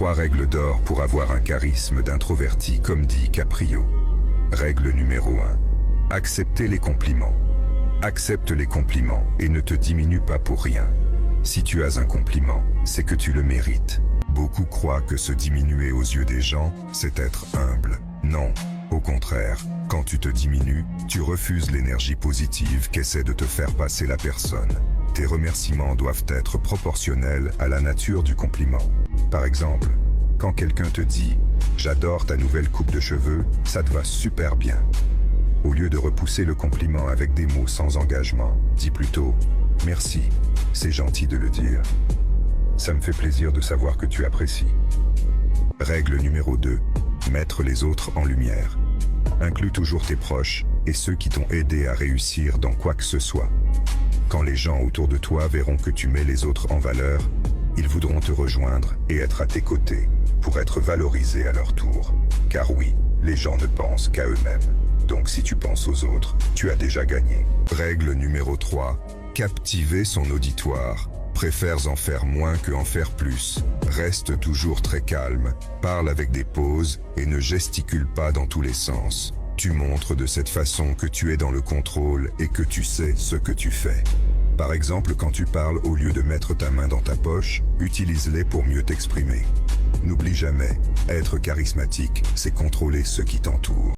3 règles d'or pour avoir un charisme d'introverti comme dit Caprio. Règle numéro 1. Accepter les compliments. Accepte les compliments et ne te diminue pas pour rien. Si tu as un compliment, c'est que tu le mérites. Beaucoup croient que se diminuer aux yeux des gens, c'est être humble. Non, au contraire, quand tu te diminues, tu refuses l'énergie positive qu'essaie de te faire passer la personne. Tes remerciements doivent être proportionnels à la nature du compliment. Par exemple, quand quelqu'un te dit « J'adore ta nouvelle coupe de cheveux, ça te va super bien ». Au lieu de repousser le compliment avec des mots sans engagement, dis plutôt « Merci, c'est gentil de le dire. Ça me fait plaisir de savoir que tu apprécies ». Règle numéro 2. Mettre les autres en lumière. Inclus toujours tes proches et ceux qui t'ont aidé à réussir dans quoi que ce soit. Quand les gens autour de toi verront que tu mets les autres en valeur, ils voudront te rejoindre et être à tes côtés pour être valorisés à leur tour. Car oui, les gens ne pensent qu'à eux-mêmes. Donc si tu penses aux autres, tu as déjà gagné. Règle numéro 3. Captiver son auditoire. Préfères en faire moins que en faire plus. Reste toujours très calme, parle avec des pauses et ne gesticule pas dans tous les sens. Tu montres de cette façon que tu es dans le contrôle et que tu sais ce que tu fais. Par exemple, quand tu parles, au lieu de mettre ta main dans ta poche, utilise-les pour mieux t'exprimer. N'oublie jamais, être charismatique, c'est contrôler ceux qui t'entourent.